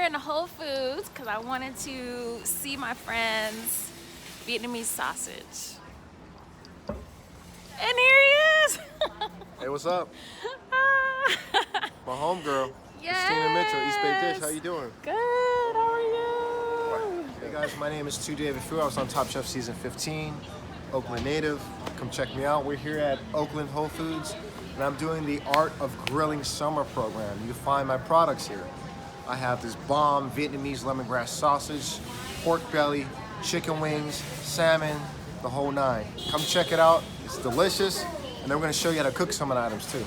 in Whole Foods because I wanted to see my friend's Vietnamese sausage. And here he is! Hey, what's up? My homegirl, Yes. Christina Mitchell, EastBayDish. How you doing? Good, how are you? Hey guys, my name is David Fu. I was on Top Chef season 15, Oakland native. Come check me out. We're here at Oakland Whole Foods, and I'm doing the Art of Grilling Summer program. You can find my products here. I have this bomb Vietnamese lemongrass sausage, pork belly, chicken wings, salmon, the whole nine. Come check it out. It's delicious, and then we're going to show you how to cook some of the items too.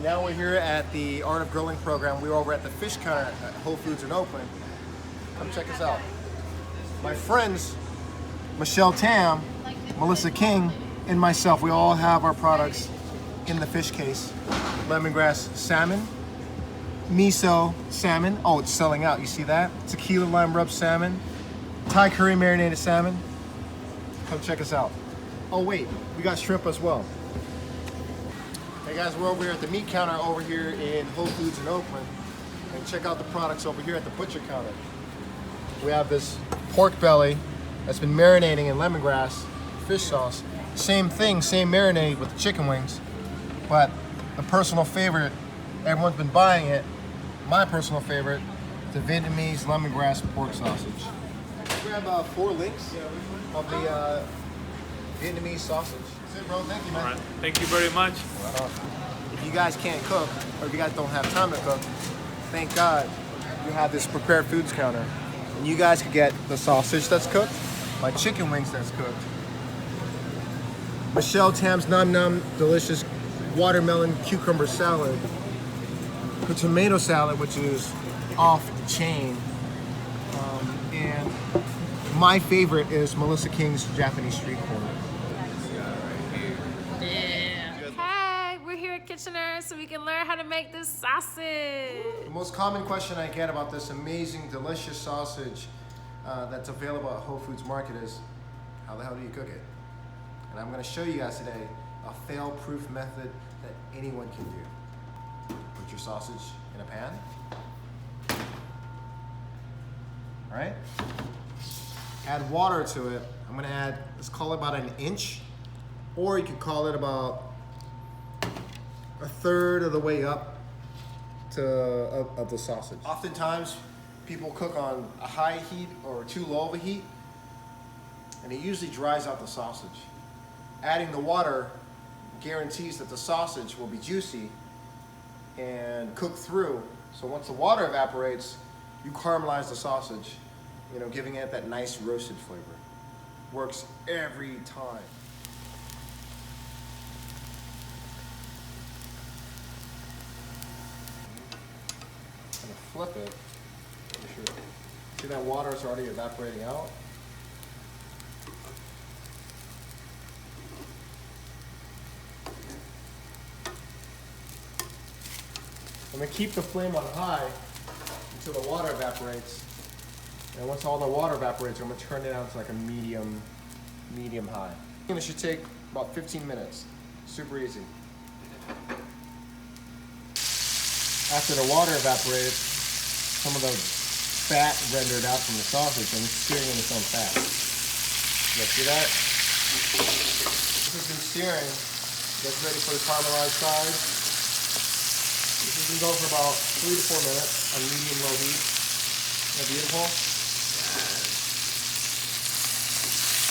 Now we're here at the Art of Grilling program. We're over at the fish counter at Whole Foods in Oakland. Come check us out. My friends, Michelle Tam, Melissa King, and myself, we all have our products in the fish case. Lemongrass salmon, miso salmon. Oh, it's selling out. You see that? Tequila lime rub salmon, Thai curry marinated salmon. Come check us out. Oh wait, we got shrimp as well. Hey guys, we're over here at the meat counter over here in Whole Foods in Oakland. And check out the products over here at the butcher counter. We have this pork belly that's been marinating in lemongrass fish sauce. Same thing, same marinade with the chicken wings, but the personal favorite, everyone's been buying it, my personal favorite, the Vietnamese lemongrass pork sausage. Grab 4 links of the Vietnamese sausage. That's it, bro. Thank you, man. All right. Thank you very much. Right on. If you guys can't cook, or if you guys don't have time to cook, thank God you have this prepared foods counter. And you guys could get the sausage that's cooked, my chicken wings that's cooked, Michelle Tam's Num Num delicious watermelon cucumber salad, her tomato salad, which is off the chain, and my favorite is Melissa King's Japanese street corn. Hey, we're here at Kitchener so we can learn how to make this sausage. The most common question I get about this amazing, delicious sausage that's available at Whole Foods Market is, how the hell do you cook it? And I'm going to show you guys today a fail-proof method that anyone can do. Put your sausage in a pan. All right? Add water to it. I'm going to add, let's call it about an inch, or you could call it about a third of the way up of the sausage. Oftentimes, people cook on a high heat or too low of a heat, and it usually dries out the sausage. Adding the water guarantees that the sausage will be juicy and cook through. So once the water evaporates, you caramelize the sausage, giving it that nice roasted flavor. Works every time. I'm gonna flip it. See that water is already evaporating out? I'm gonna keep the flame on high until the water evaporates. And once all the water evaporates, I'm gonna turn it down to like a medium high. And it should take about 15 minutes. Super easy. After the water evaporates, some of the fat rendered out from the sausage and it's searing in its own fat. You guys see that? This has been searing. Get ready for the caramelized side. This is going to go for about 3 to 4 minutes on medium-low heat. Isn't that beautiful?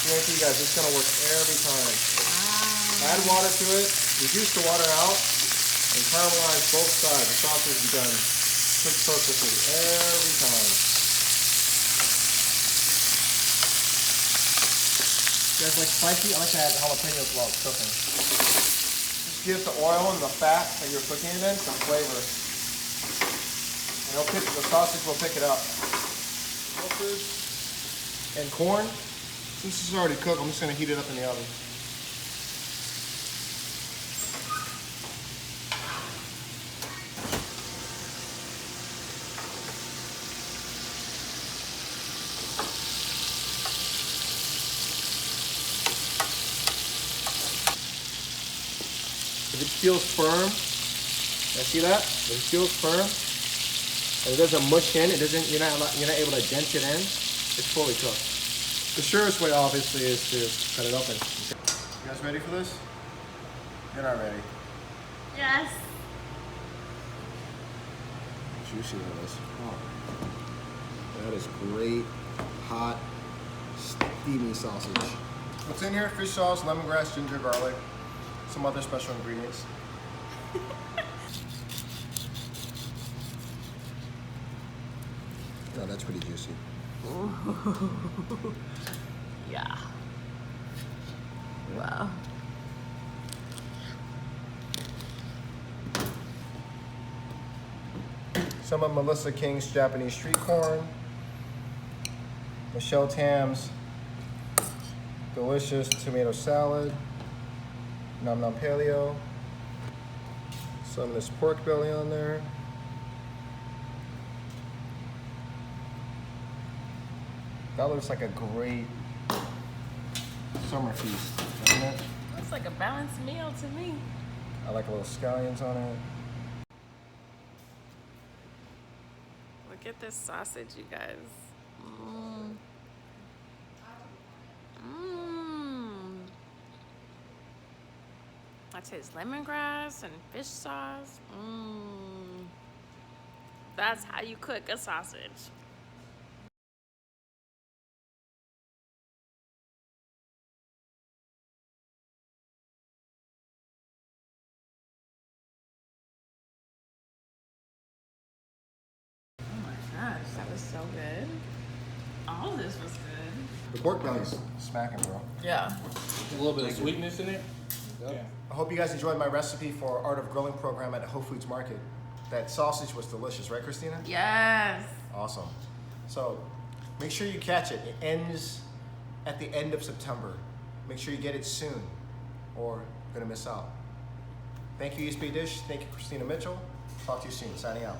Guarantee you guys, this is going to work every time. Wow. Add water to it, reduce the water out, and caramelize both sides. The sausage will be done perfectly every time. You guys like spicy? I like to add jalapenos while it's cooking. Give the oil and the fat that you're cooking it in some flavor. And the sausage will pick it up. And corn, since this is already cooked, I'm just going to heat it up in the oven. If it feels firm, you see that? If it feels firm, And it doesn't mush in. It doesn't. You're not able to dent it in. It's fully cooked. The surest way, obviously, is to cut it open. You guys ready for this? You're not ready. Yes. Juicy that is. Oh. That is great, hot, steamy sausage. What's in here? Fish sauce, lemongrass, ginger, garlic, some other special ingredients. No, that's pretty juicy. Yeah. Wow. Some of Melissa King's Japanese street corn. Michelle Tam's delicious tomato salad. Nom Nom Paleo. Some of this pork belly on there. That looks like a great summer feast, doesn't it? Looks like a balanced meal to me. I like a little scallions on it. Look at this sausage, you guys. Mmm. Mmm. I taste lemongrass and fish sauce. Mmm. That's how you cook a sausage. Oh my gosh, that was so good. All of this was good. The pork belly's smacking, bro. Yeah. A little bit of sweetness in it. Yeah. I hope you guys enjoyed my recipe for Art of Grilling program at Whole Foods Market. That sausage was delicious, right, Christina? Yes. Awesome. So make sure you catch it. It ends at the end of September. Make sure you get it soon or you're gonna miss out. Thank you, EastBayDish. Thank you, Christina Mitchell. Talk to you soon. Signing out.